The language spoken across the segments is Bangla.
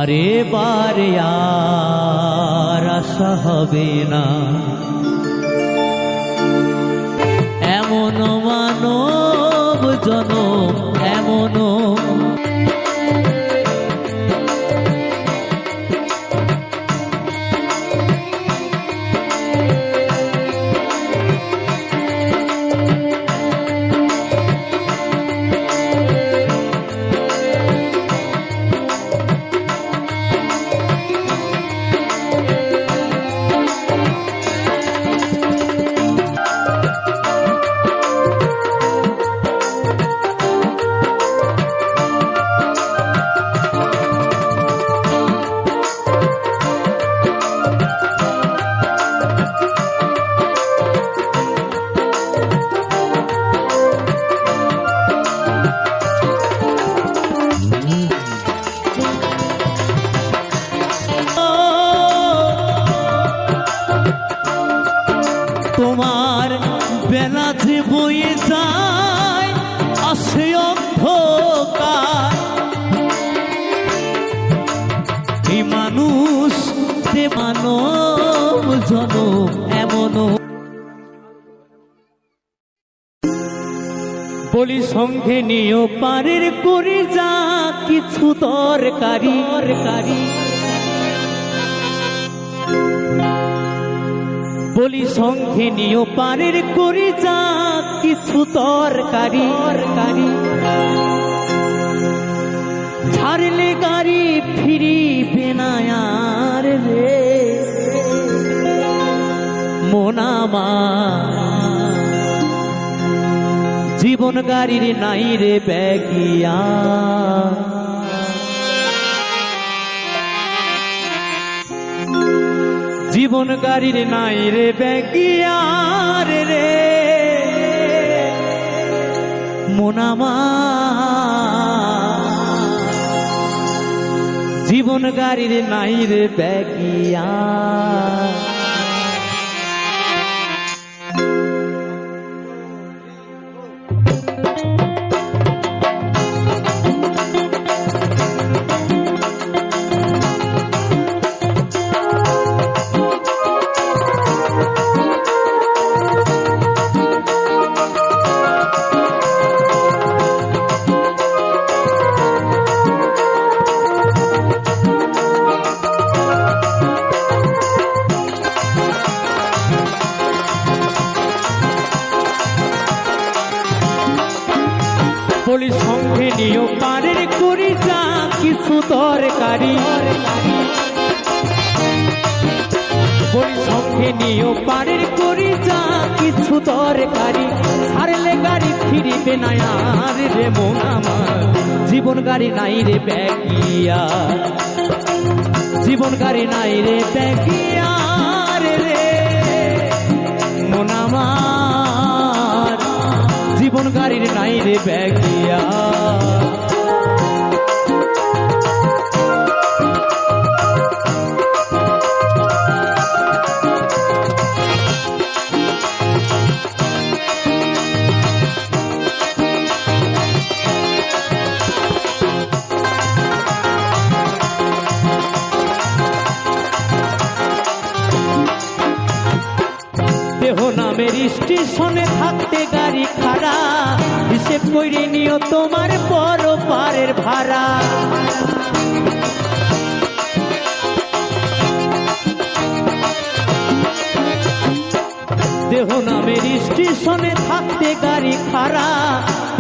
বারে বারে আর আশা হবে না, এমন মানব জনম এমন তোমার বেলা যে বয়ে যায় আসে অন্ধকার, এই মানুষ যে মানব জনম এমন বলি সঙ্গে নিও পারের করে যা কিছু দরকারি বলি সঙ্গে নিও পারের করে যা কিছু দরকারি ছাড়লে গাড়ি ফিরিবে না আর রে মন আমার, জীবন গাড়ির নাই রে ব্যাগিয়া, জীবন গাড়ির নাই রে ব্যাগিয়ার রে মন আমার, জীবন গাড়ির নাই রে ব্যাগিয়া। বলি সঙ্গে নিও পারের করি যা কিছু দরকারি, বলি সঙ্গে নিও পারের করি যা কিছু দরকারি ছাড়লে গাড়ি ফিরিবে না আর রে মন আমার, জীবন গাড়ি নাই রে ব্যাগিয়া, জীবন গাড়ি নাই রে ব্যাগিয়া রে মন আমার, জীবন গাড়ির নাই রে ব্যাগিয়া। দেহ নামের স্টেশনে থাকতে গাড়ি খাড়া, হিসেব করে নিও তোমার বড় পারের ভাড়া, দেহ নামের স্টেশনে থাকতে গাড়ি খাড়া,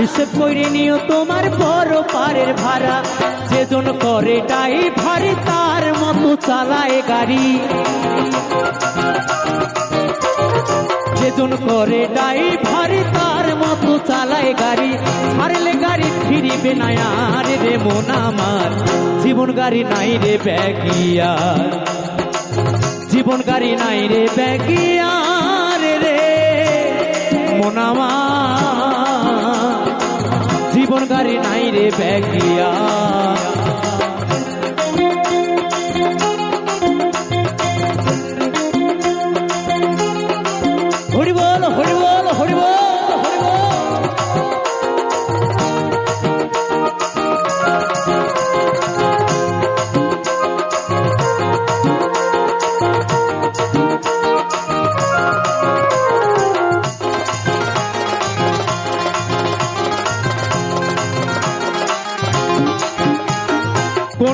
হিসেব করে নিও তোমার বড় পারের ভাড়া, যেজন করে ড্রাইভারি তার মতো চালায় গাড়ি, যেজন করে ড্রাইভারি তার মতো চালায় গাড়ি ছাড়লে গাড়ি ফিরিবে না আর রে মন আমার, জীবন গাড়ি নাই রে ব্যাগিয়া, জীবন গাড়ি নাই রে ব্যাগিয়া রে মন আমার, জীবন গাড়ি নাই রে ব্যাগিয়া। হরি বল হরি বল হরি বল হরি বল।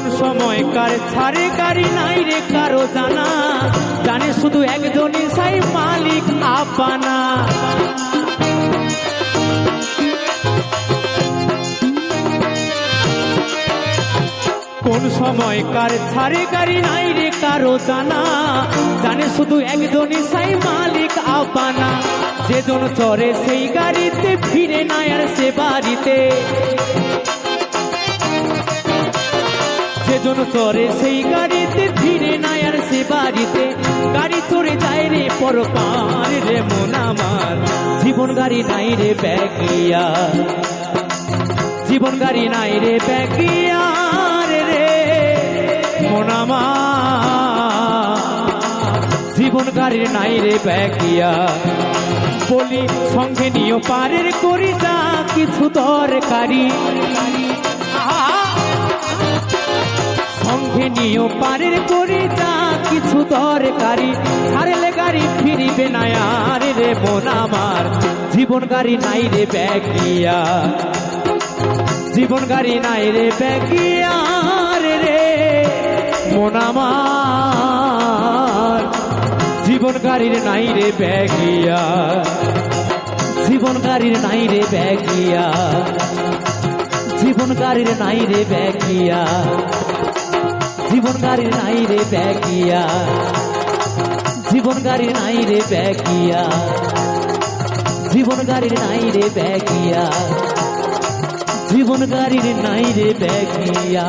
কোন সময় কার ছাড়ে গাড়ি নাই রে কারো জানা, জানে শুধু একজনই সাই মালিক আপানা। কোন সময় কার ছাড়ে গাড়ি নাই রে কারো জানা, জানে শুধু একজনই সাই মালিক আপানা। যেজন চড়ে সেই গাড়িতে ফিরে না আর সে বাড়িতে, যেজন চড়ে সেই গাড়িতে ফিরে না আর সে বাড়িতে। গাড়ি চড়ে যায় রে পরপার রে মন আমার, জীবন গাড়ি নাই রে ব্যাগিয়া, জীবন গাড়ি নাই রে ব্যাগিয়া রে মন আমার, জীবন গাড়ি নাই রে ব্যাগিয়া। বলি সঙ্গে নিও পারের করি যা কিছু দরকারি, সঙ্গে নিও পারের করি যা কিছু দরকারি। ছাড়লে গাড়ি ফিরিবে না আর রে মন আমার, জীবন গাড়ি নাই রে ব্যাগিয়া, জীবন গাড়ি নাই রে ব্যাগিয়া রে মন আমার, জীবন গাড়ির নাই রে ব্যাগিয়া, জীবন গাড়ির নাই রে ব্যাগিয়া, জীবন গাড়ির নাই রে ব্যাগিয়া, জীবন গাড়ির নাই রে ব্যাগিয়া, জীবন গাড়ির নাই রে ব্যাগিয়া, জীবন গাড়ির নাই রে ব্যাগিয়া, জীবন গাড়ির নাই রে ব্যাগিয়া।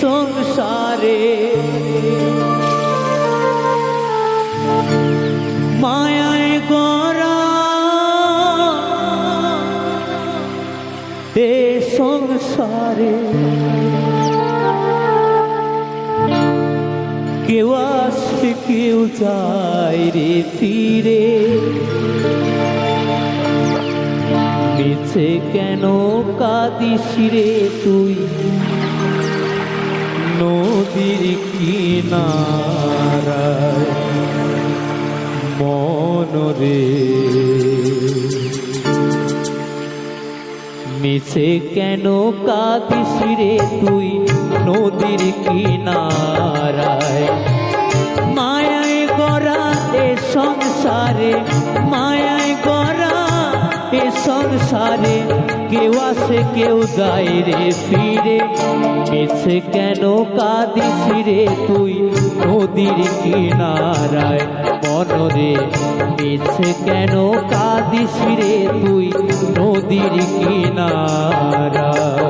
সংসারে মায়ায় গড়া এ সংসারে, কেউ আসে কেউ যায় রে ফিরে, নিচে কেন কাঁদিস রে তুই নদীর কিনারায় মনরে, নিচে কেন কাঁদিস রে তুই নদীর কিনারায়। মায়ায় গড়া এ সংসারে, মায়ায় গড়া এ সংসারে, কেউ আসে কেউ যায় রে ফিরে, মিছে কেন কাঁদিস রে তুই নদীর কিনারায় মনরে, মিছে কেন কাঁদিস রে তুই নদীর কিনারায়।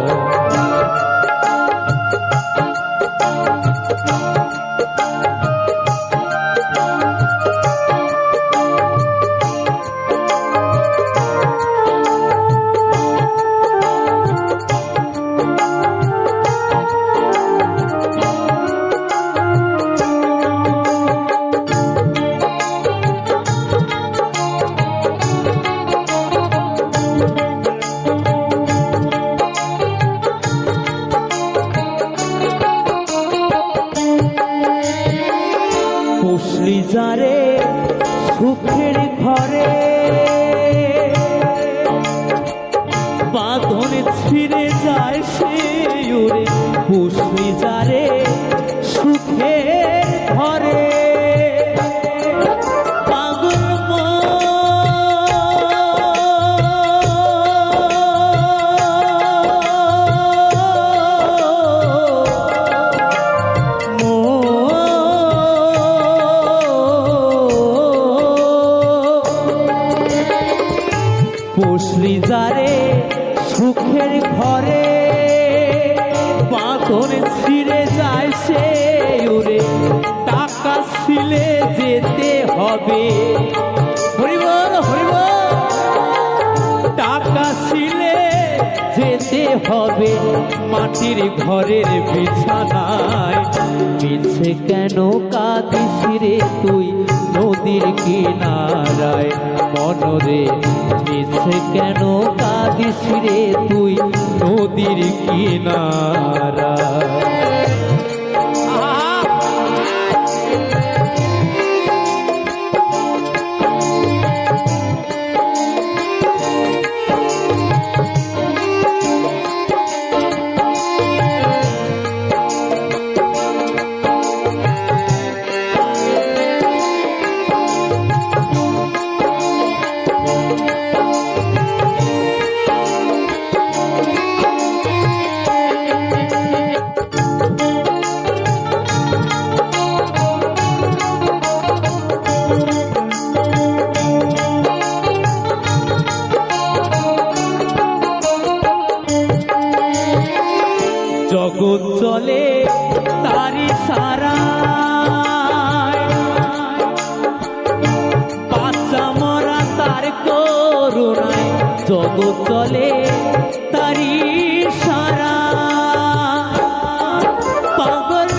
পুষলি যারে সুখের ঘরে, বাঁধন ছিঁড়ে যায় সে উড়ে, পুষলি যারে সুখের ঘরে, পাগল বাঁধন ছিঁড়ে যায় সে উড়ে, টাকা ছিলে যেতে হবে। হরিবল হরিবল, টাকা ছিলে যেতে হবে মাটির ঘরের বিছানায়। মিছে কেন কাঁদিস রে তুই নদীর কিনারায়, মনরে মিছে কেন কাঁদিস রে তুই নদীর কিনারায়। জগৎ চলে তারি সারা, বাচ্চা মরা তার করুণায়। জগৎ চলে তারি সারা, পাগল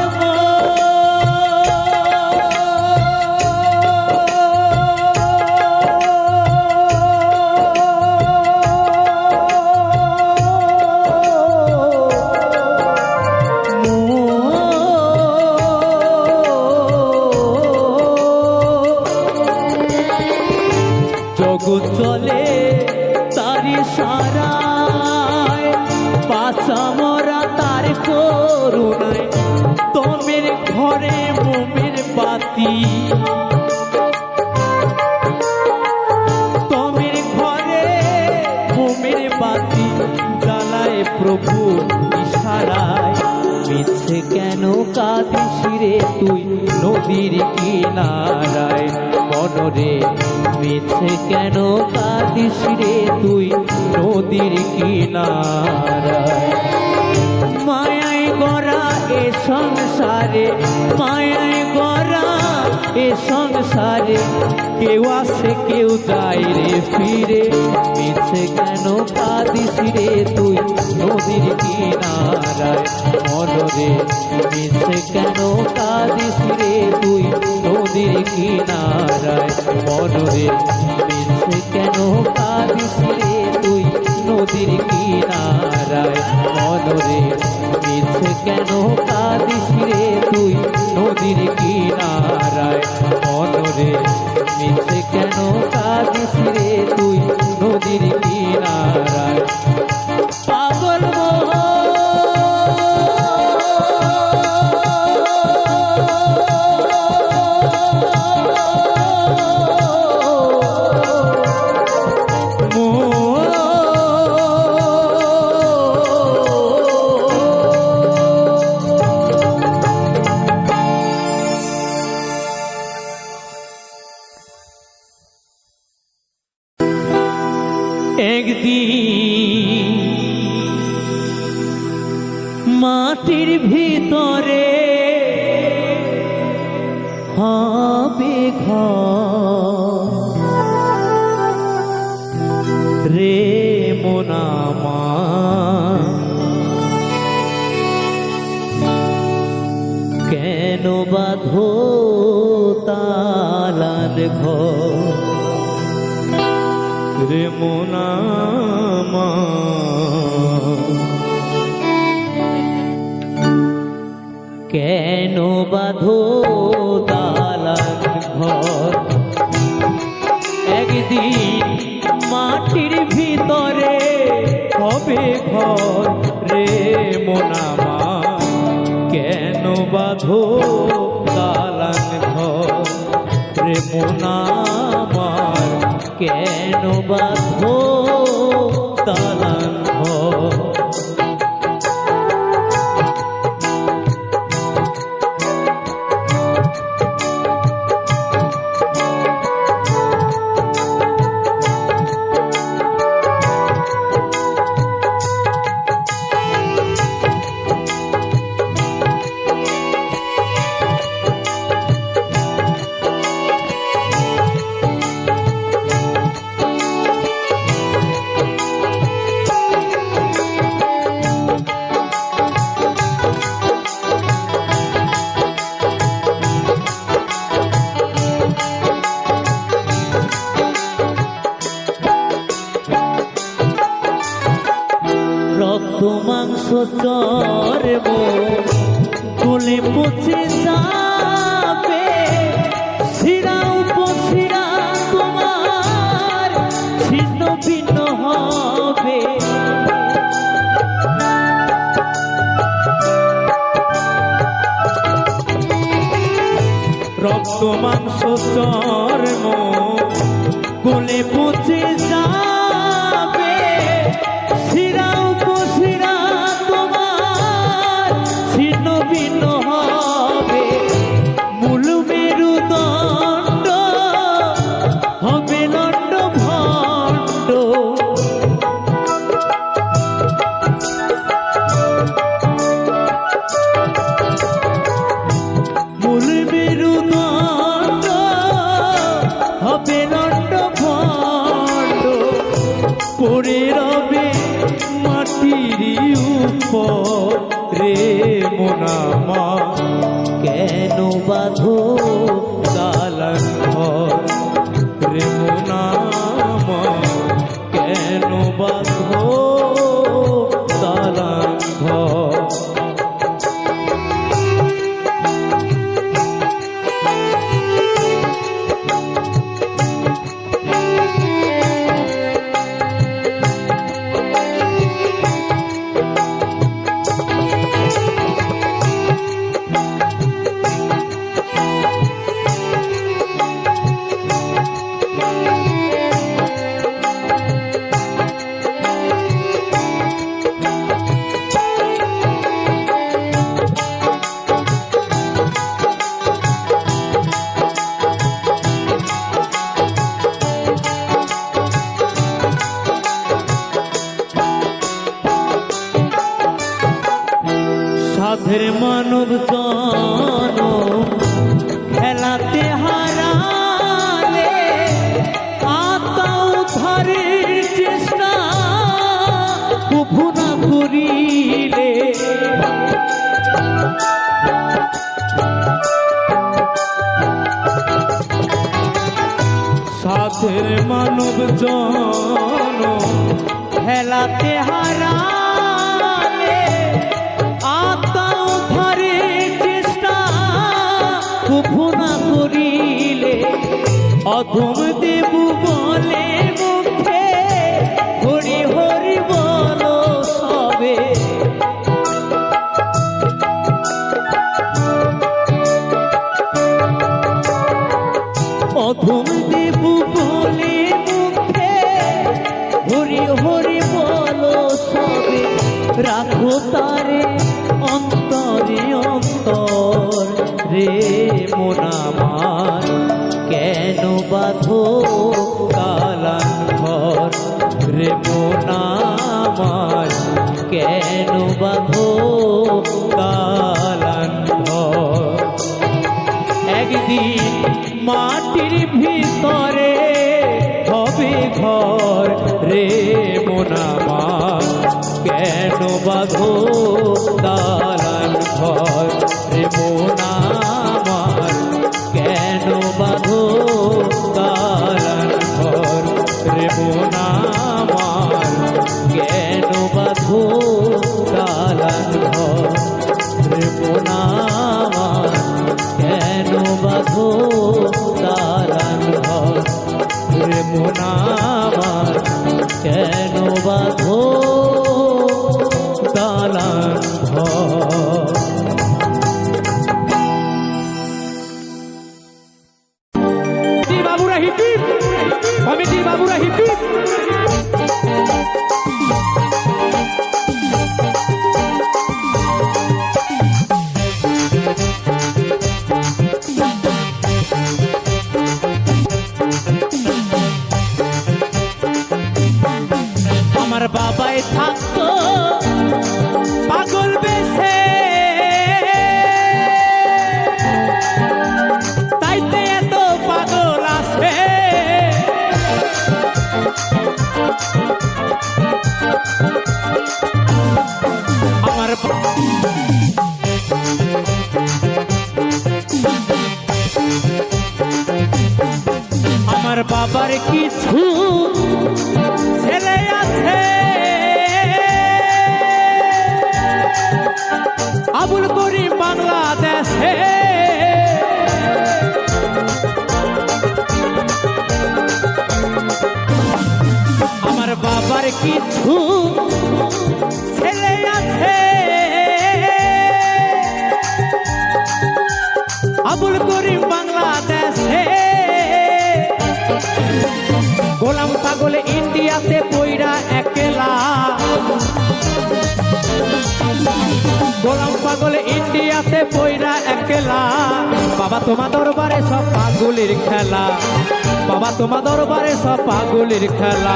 জগৎ চলে তারি সারায়, বাঁচা মরা তার করুণায়। তোমের ঘরে মোমের বাতি, তোমের ঘরে মোমের বাতি জ্বালায় প্রভু ইশারায়। মিছে কেন কাঁদিস রে তুই নদীর কিনারায়, মনরে মিছে কেন কাঁদিস রে তুই নদীর কিনারায়। মায়ায় গড়া এ সংসারে, মায়ায় গড়া এ সংসারে, কেউ আসে কেউ যায় রে ফিরে। মিছে কেন কাঁদিস রে তুই নদীর কিনারায়, মনরে মিছে কেন কাঁদিস রে তুই নদীর কিনারায়, মনরে মিছে কেন কাঁদিস রে তুই নদীর কিনারায়, মনরে মিছে কেন কাঁদিস রে তুই নদীর কিনারায়, মনরে মিছে কেন কাঁদিস রে তুই নদীর কিনারায়। পাগল একদিন মাটির ভিতরে হবে ঘর রে মন আমার, কেন বাঁধো তালার ঘর রে মন আমার, কেন বাঁধো দালান ঘর। একদিন মাটির ভিতরে হবে ঘর রে মন আমার, কেন বাঁধো দালান ঘর রে মন আমার, কেন বাঁধো দালান ঘর। রক্ত মাংস চর্ম গলে পচে যাবে, শিরা উপশিরা তোমার ছিন্ন ভিন্ন হবে, মূল মেরুদণ্ড হবে লণ্ড ভণ্ড। মূল মেরুদণ্ড হবে লণ্ড ভণ্ড, পড়ে রবে মাটির উপর রে মোনামা, কেন বাঁধো দালান ঘর রে মোনামা, কেন বাঁধো দালান ঘর। সাধের মানব জন খেলাতে হারালে, আত্মাও ধারের চেষ্টা কভু না করিলে, সাধের মানব জন খেলাতে হারালে, আত্মাও ধারের চেষ্টা কভু না করিলে, অধম দেবু বলে মুখে হরি হরি বলো সবে, অধম দেবু বলে মুখে হরি হরি বলো সবে, রাখো তারে অন্তরে অন্তর রে মোনামার, কেন বাঁধো দালান ঘর রে মোনামার, কেন বাঁধো দালান ঘর। একদিন মাটির ভিতরে হবে ঘর রে মোনামার, কেন বাঁধো দালান ঘর রে মোনামার, কেন বাঁধো দালান ঘর রে মোনামার, কেন বাঁধো দালান ঘর রে মোনামার, কেন বাঁধো দালান ঘর রে মোনামার, কেন বাঁধো দালান ঘর। বাবুরা হিপি, কমিটি বাবুরা হিপি। আমার বাবাই থাকতো পাগল বেশে, তাইতে এত পাগল আসে, আমার আমার বাবার কিছু ছেলে আছে, আবুল করিম বাংলাদেশে, আমার বাবার কিছু ছেলে আছে, আবুল করিম বাংলাদেশে, গোলাম পাগল ইন্ডিয়াতে পয়রা একলা, বাবা তোমার দরবারে সব পাগলের খেলা, বাবা তোমার দরবারে সব পাগলের খেলা,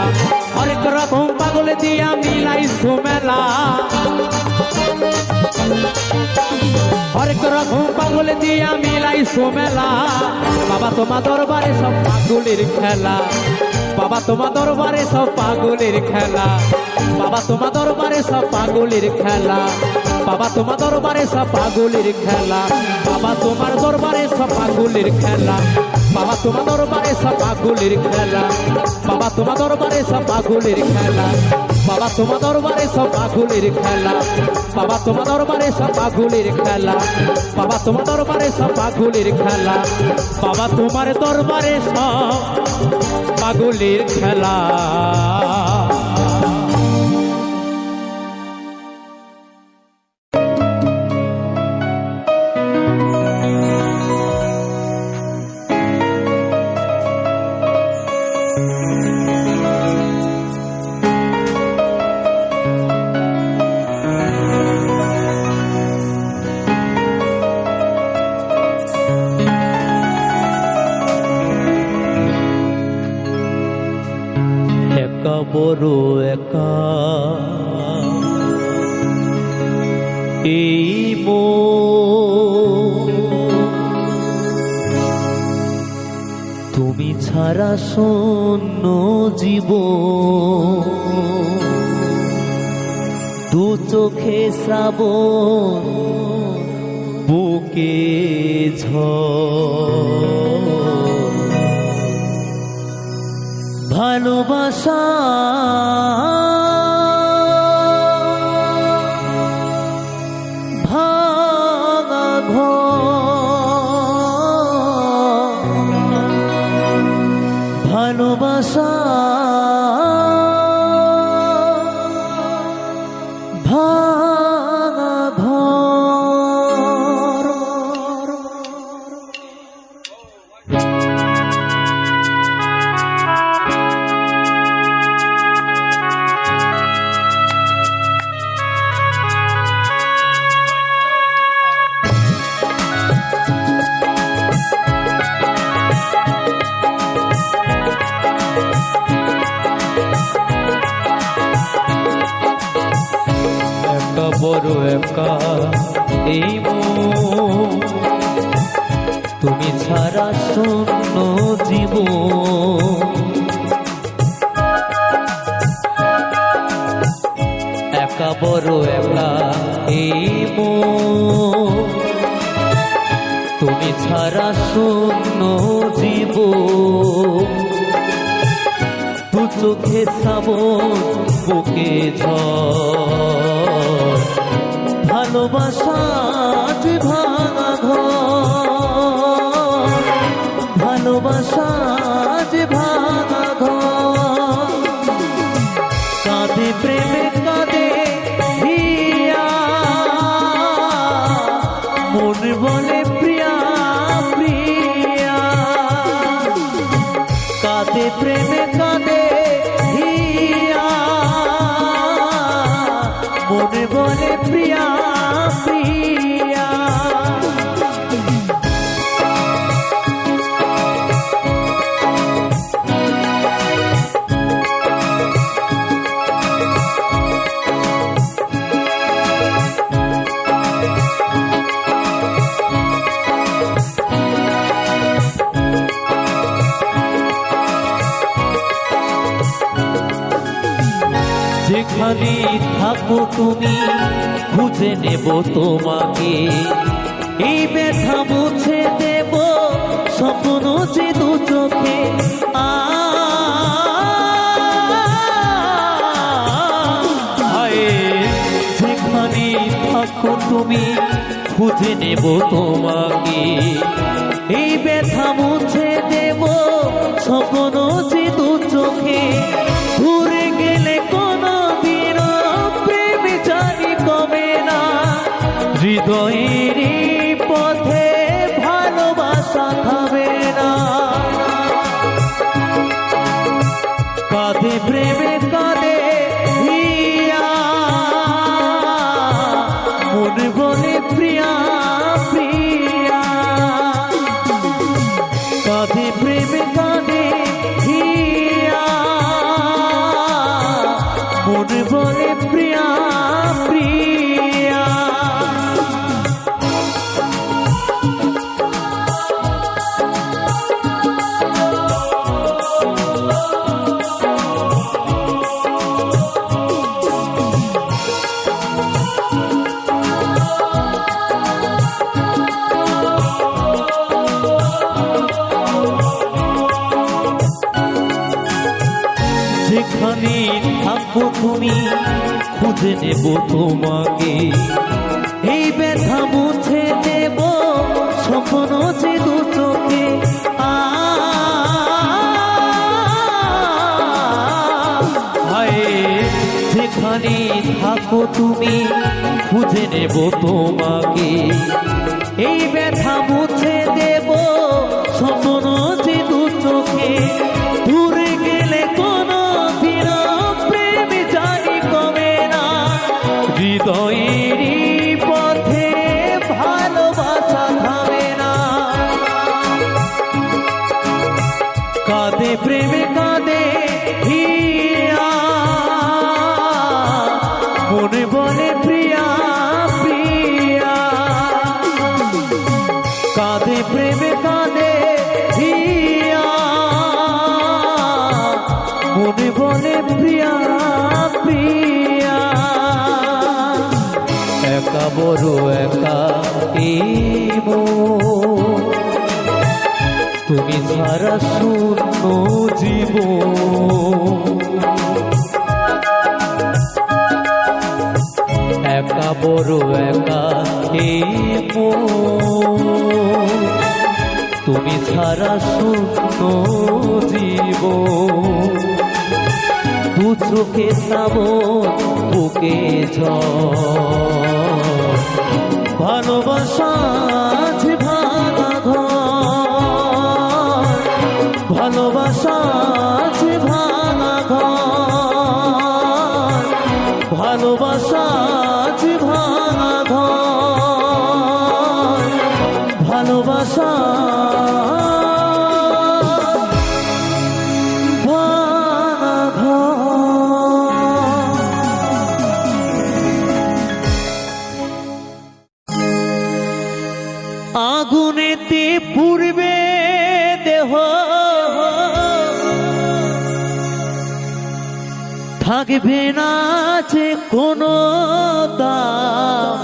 হরেক রকম পাগল দিয়া মিলাইছো মেলা, হরেক রকম পাগল দিয়া মিলাইছো মেলা, বাবা তোমার দরবারে সব পাগলের খেলা, বাবা তোমার দরবারে সব পাগলের খেলা, বাবা তোমার দরবারে সব পাগলের খেলা, বাবা তোমার দরবারে সব পাগলের খেলা, বাবা তোমার দরবারে সব পাগলের খেলা, বাবা তোমার দরবারে সব পাগলের খেলা, বাবা তোমার দরবারে সব পাগলের খেলা, বাবা তোমার দরবারে সব পাগলের খেলা, বাবা তোমার দরবারে সব পাগলের খেলা, বাবা তোমার দরবারে সব পাগলের খেলা, বাবা তোমার দরবারে সব পাগলের খেলা। একা বড় একা এই তুমি ছাড়া শূন্য জীবন, দু চোখে শ্রাবণ বুকে ঝড়, ভালোবাসা ভাঙা ঘর, ভালোবাসা ভাঙা ঘর। বড় একা এই তুমি ছাড়া শূন্য জীবন, একা বড় একা এই তুমি ছাড়া শূন্য জীবন, দু চোখে শ্রাবণ বুকে ঝড়, ভালোবাসা যে ভাঙা ঘর, ভালোবাসা যে ভাঙা ঘর, কাঁদে প্রেমে কাঁদে হিয়া, মন বলে প্রিয়া প্রিয়া, কাঁদে প্রেমে কাঁদে হিয়া, মন বলে প্রিয়া প্রিয়া। যেখানে থাকো তুমি খুঁজে নেব তোমাকে, এই ব্যথা মুছে দেব স্বপ্ন যে দু চোখে, যেখানে থাকো তুমি খুঁজে নেব তোমাকে, এই ব্যথা মুছে দেব স্বপ্ন যে দু চোখে, ঘুরে গেলে কোনো দিন প্রেম জানি কমে না, হৃদয়ের পথে ভালোবাসা থামে না, কাঁদে প্রেমে কাঁদে হিয়া, মন তুমি খুঁজে নেব তোমাকে, এই ব্যথা মুছে দেব স্বপ্ন যে দু চোখে। যেখানে থাকো তুমি খুঁজে নেব তোমাকে, এই ব্যথা মুছে দেব স্বপ্ন যে দু চোখে। দূরে গেলে কোনো দিন প্রেম জানি কমে না, হৃদয়েরই পথে ভালোবাসা থামে না। কাঁদে প্রেমে কাঁদে হিয়া, মনে বলে প্রিয়া প্রিয়া। কাঁদে প্রেমে কাঁদে হিয়া, মনে বলে প্রিয়া প্রিয়া। একা বড় একা তুমি ছাড়া শূন্য জীবন। একা বড় একা তুমি ছাড়া শূন্য জীবন। দু চোখে শ্রাবণ বুকে ঝড়, ভালোবাসা আছে ভাঙা ঘর, ভালোবাসা আছে ভাঙা ঘর, ভালোবাসা আছে ভাঙা ঘর, ভালোবাসা আগুনেতে পুড়বে দেহ, থাকবে না যে কোনো দাম।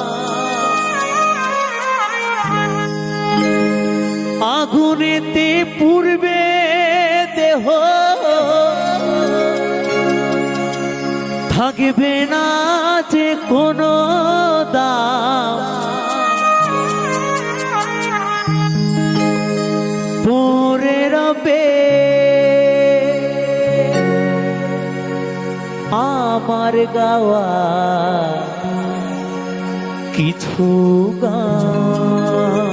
আগুনেতে পুড়বে দেহ, থাকবে না যে কোনো দাম। পড়ে রবে আমার গাওয়া কিছু গান,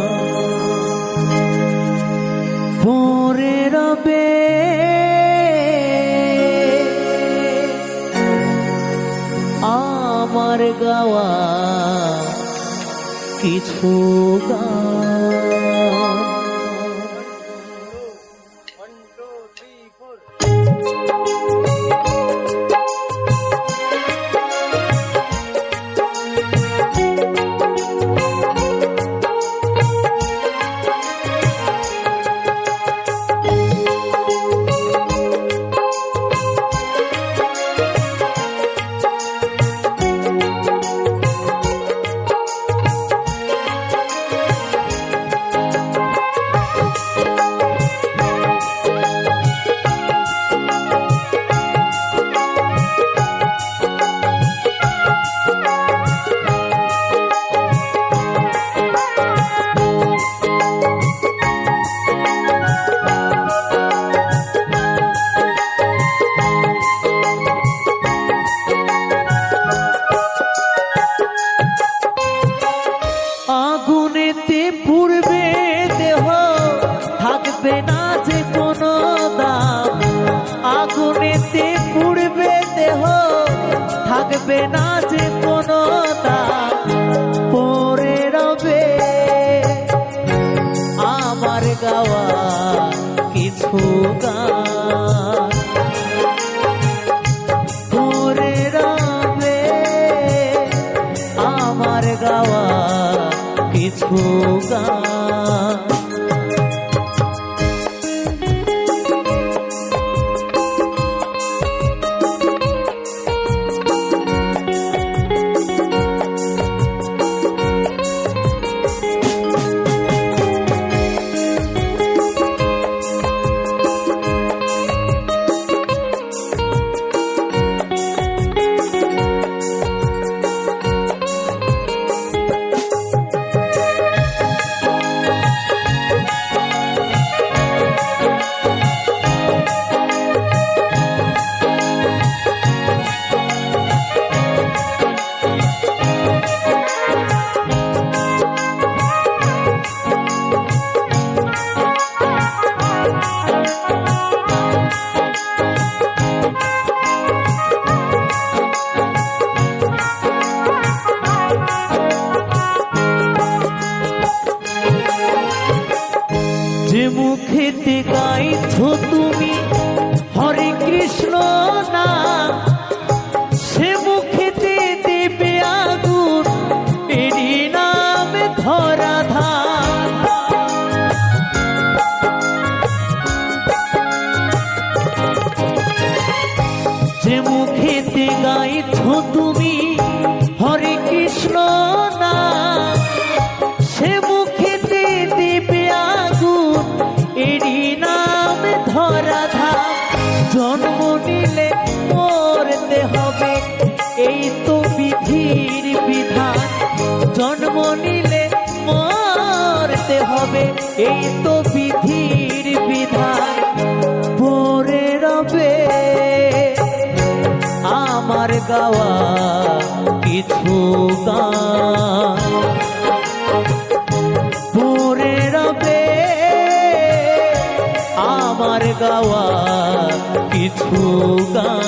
পড়ে রবে আমার গাওয়া কিছু গান। আগুনেতে পুড়বে দেহ, থাকবে না যে কোনো দাম। আগুনেতে পুড়বে দেহ, থাকবে না যে কোনো দাম। পড়ে রবে আমার গাওয়া কিছু গান, পড়ে রবে আমার গাওয়া কিছু গান। মুখেতে গাইছো তুমি হরে কৃষ্ণ নাম, সে মুখেতে দেবে আগুন এরই নাম ধরাধাম। যে মুখেতে গাইছো তুমি হরে কৃষ্ণ নাম, সে মুখেতে দেবে আগুন এরই নাম ধরাধাম। জন্ম নিলে মরতে হবে এই তো বিধির বিধান, জন্ম নিলে মরতে হবে এই তো বিধির বিধান। পরে রবে আমার গাওয়া কিছু গান, পরে রবে আমার গাওয়া কিছু গান।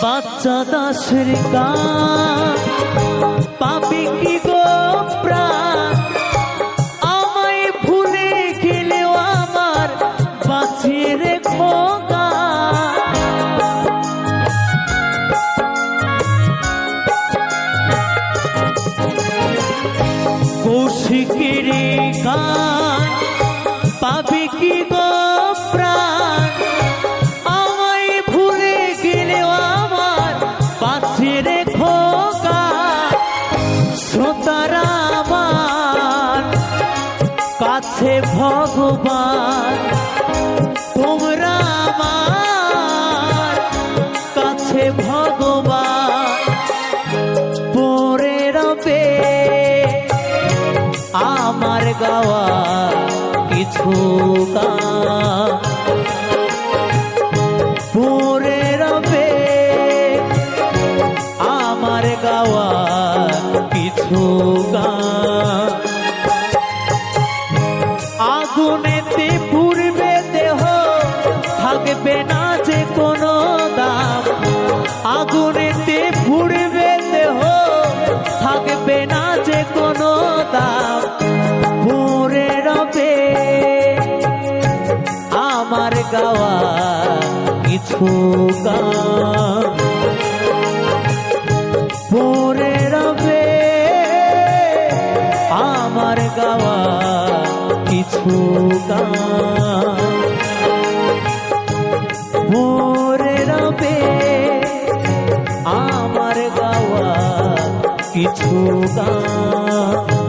বাচ্চা দাসের গান পাবে কি গো প্রাণ, আমায় ভুলে গেলেও আমার বাঁচিয়ে রেখো গান। কৌশিকের গান পাবে কি গো প্রাণ, আমায় ভুলে গেলেও আমার বাঁচিয়ে রেখো গান। শ্রোতারা আমার কাছে ভগবান, তোমরা আমার কাছে ভগবান। পরে রবে আমার গাওয়া কিছু গান, পরে রবে আমার গাওয়া কিছু গান। আগুনেতে পুড়বে দেহ থাকবে না যে কোনো দাম, আগুনেতে পুড়বে দেহ থাকবে না যে কোনো দাম। পরে রবে আমার গাওয়া কিছু গান, পরে রবে আমার গাওয়া কিছু গান, পরে রবে আমার গাওয়া কিছু গান।